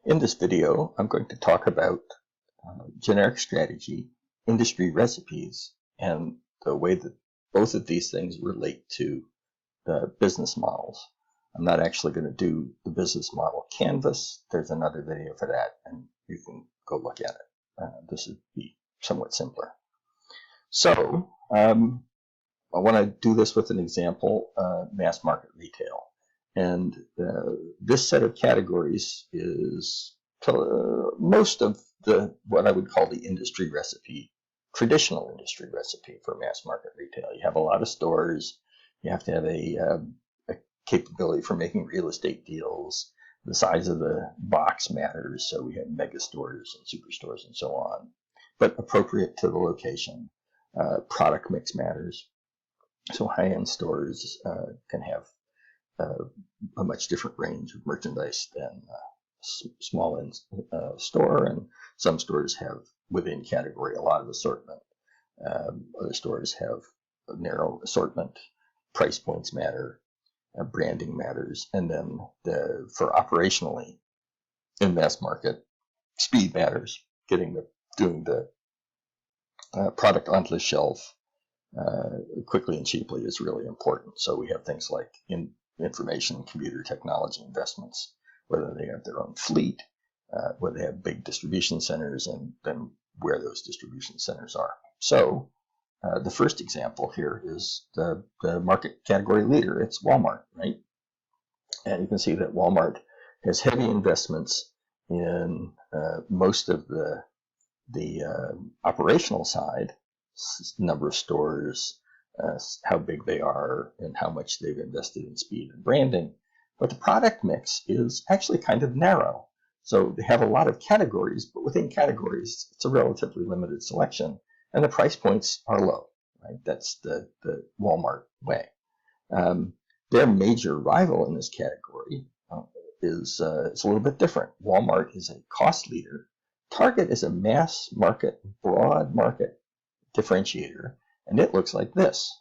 In this video, I'm going to talk about generic strategy, industry recipes, and the way that both of these things relate to the business models. I'm not actually going to do the business model canvas. There's another video for that, and you can go look at it. This would be somewhat simpler. So I want to do this with an example, mass market retail. And this set of categories is most of what I would call the industry recipe, traditional industry recipe for mass market retail. You have a lot of stores. You have to have a capability for making real estate deals. The size of the box matters, so we have mega stores and superstores and so on, but appropriate to the location. Product mix matters. So high-end stores can have a much different range of merchandise than small end store, and some stores have within category a lot of assortment. Other stores have a narrow assortment. Price points matter, branding matters, and then for operationally in mass market, speed matters. Doing the product onto the shelf quickly and cheaply is really important. So we have things like information and computer technology investments, whether they have their own fleet, whether they have big distribution centers, and then where those distribution centers are. So the first example here is the market category leader. It's Walmart, right? And you can see that Walmart has heavy investments in most of the operational side, number of stores, how big they are, and how much they've invested in speed and branding. But the product mix is actually kind of narrow. So they have a lot of categories, but within categories, it's a relatively limited selection, and the price points are low, right? That's the Walmart way. Their major rival in this category is a little bit different. Walmart is a cost leader. Target is a mass market, broad market differentiator, and it looks like this.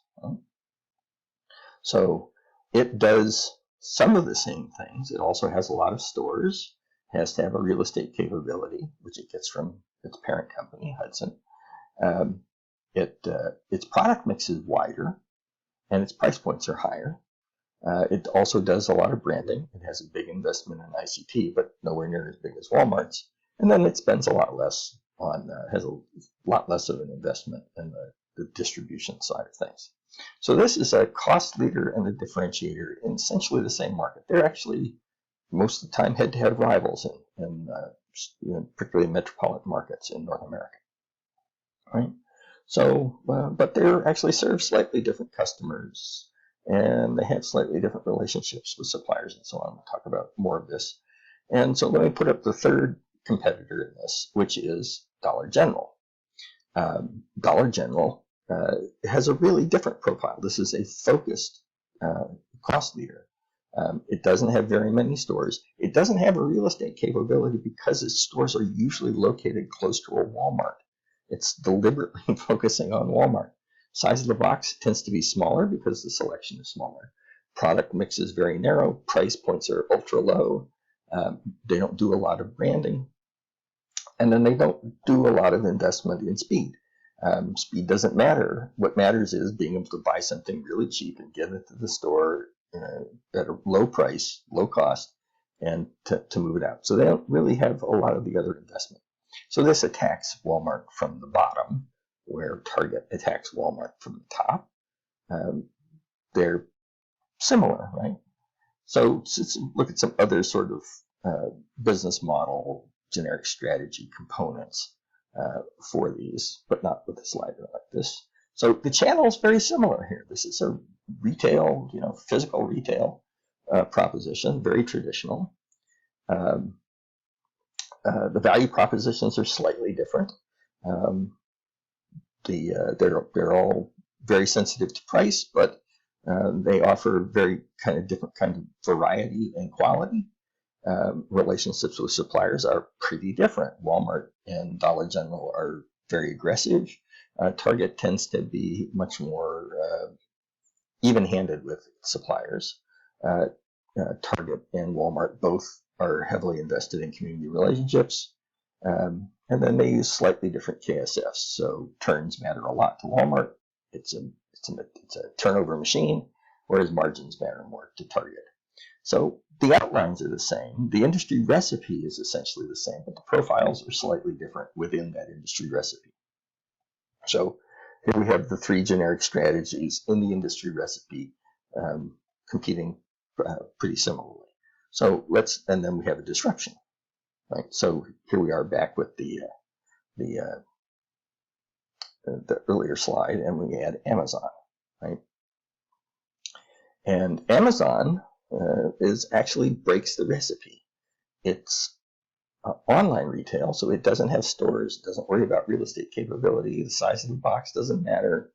So it does some of the same things. It also has a lot of stores, has to have a real estate capability, which it gets from its parent company, Hudson. Its product mix is wider, and its price points are higher. It also does a lot of branding. It has a big investment in ICT, but nowhere near as big as Walmart's. And then it spends a lot less on, has a lot less of an investment in the distribution side of things. So this is a cost leader and a differentiator in essentially the same market. They're actually most of the time head-to-head rivals in particularly metropolitan markets in North America, right? So, but they're actually serve slightly different customers, and they have slightly different relationships with suppliers and so on. We'll talk about more of this. And so let me put up the third competitor in this, which is Dollar General. Dollar General has a really different profile. This is a focused cost leader. It doesn't have very many stores. It doesn't have a real estate capability because its stores are usually located close to a Walmart. It's deliberately focusing on Walmart. Size of the box tends to be smaller because the selection is smaller. Product mix is very narrow. Price points are ultra low. They don't do a lot of branding. And then they don't do a lot of investment in speed. Speed doesn't matter. What matters is being able to buy something really cheap and get it to the store at a low price, low cost, and to move it out. So they don't really have a lot of the other investment. So this attacks Walmart from the bottom, where Target attacks Walmart from the top. They're similar, right? So let's look at some other sort of business model, generic strategy components for these, but not with a slider like this. So the channel is very similar here. This is a retail, physical retail proposition, very traditional. The value propositions are slightly different. They're all very sensitive to price, but they offer very different kind of variety and quality. Relationships with suppliers are pretty different. Walmart and Dollar General are very aggressive. Target tends to be much more even-handed with suppliers. Target and Walmart both are heavily invested in community relationships. And then they use slightly different KSFs. So turns matter a lot to Walmart. It's a turnover machine, whereas margins matter more to Target. So the outlines are the same. The industry recipe is essentially the same, but the profiles are slightly different within that industry recipe. So here we have the three generic strategies in the industry recipe competing pretty similarly. So and then we have a disruption, right? So here we are back with the earlier slide, and we add Amazon, right? And Amazon actually breaks the recipe. It's online retail, so it doesn't have stores, doesn't worry about real estate capability, the size of the box doesn't matter.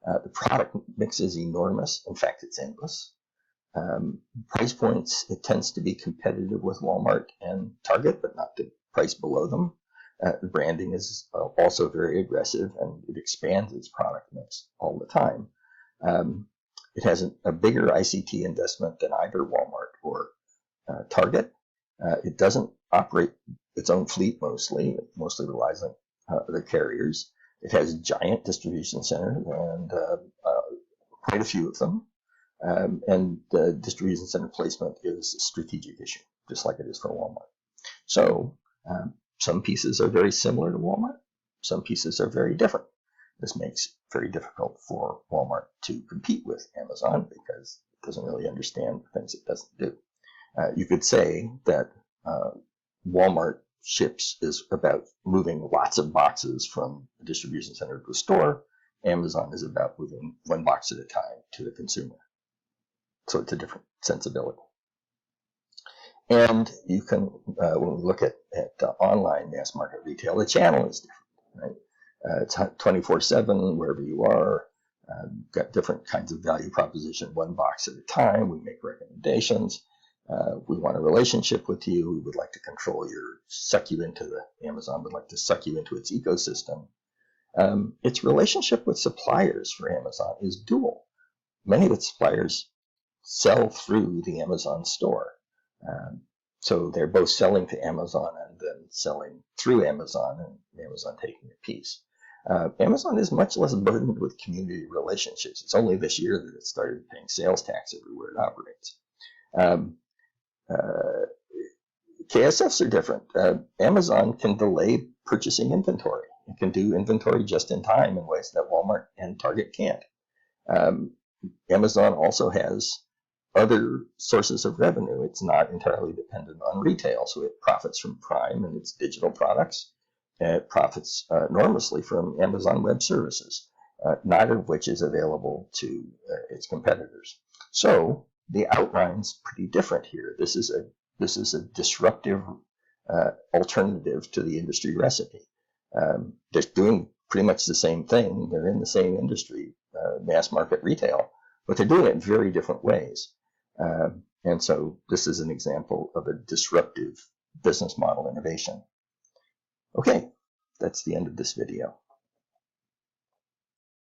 The product mix is enormous. In fact, it's endless. Price points, it tends to be competitive with Walmart and Target, but not the price below them. The branding is also very aggressive, and it expands its product mix all the time. It has a bigger ICT investment than either Walmart or Target. It doesn't operate its own fleet mostly. It mostly relies on other carriers. It has giant distribution centers, and quite a few of them. And the distribution center placement is a strategic issue, just like it is for Walmart. So some pieces are very similar to Walmart. Some pieces are very different. This makes it very difficult for Walmart to compete with Amazon because it doesn't really understand the things it doesn't do. You could say that Walmart ships is about moving lots of boxes from a distribution center to a store. Amazon is about moving one box at a time to the consumer. So it's a different sensibility. And you can, when we look at online mass market retail, the channel is different, right? It's 24/7, wherever you are. Got different kinds of value proposition, one box at a time. We make recommendations. We want a relationship with you. We would like to control Amazon would like to suck you into its ecosystem. Its relationship with suppliers for Amazon is dual. Many of its suppliers sell through the Amazon store. So they're both selling to Amazon and then selling through Amazon, and Amazon taking a piece. Amazon is much less burdened with community relationships. It's only this year that it started paying sales tax everywhere it operates. KSFs are different. Amazon can delay purchasing inventory. It can do inventory just in time in ways that Walmart and Target can't. Amazon also has other sources of revenue. It's not entirely dependent on retail, so it profits from Prime and its digital products. It profits enormously from Amazon Web Services, neither of which is available to its competitors. So the outline's pretty different here. This is a disruptive alternative to the industry recipe. They're doing pretty much the same thing. They're in the same industry, mass market retail, but they're doing it in very different ways. And so this is an example of a disruptive business model innovation. Okay, that's the end of this video.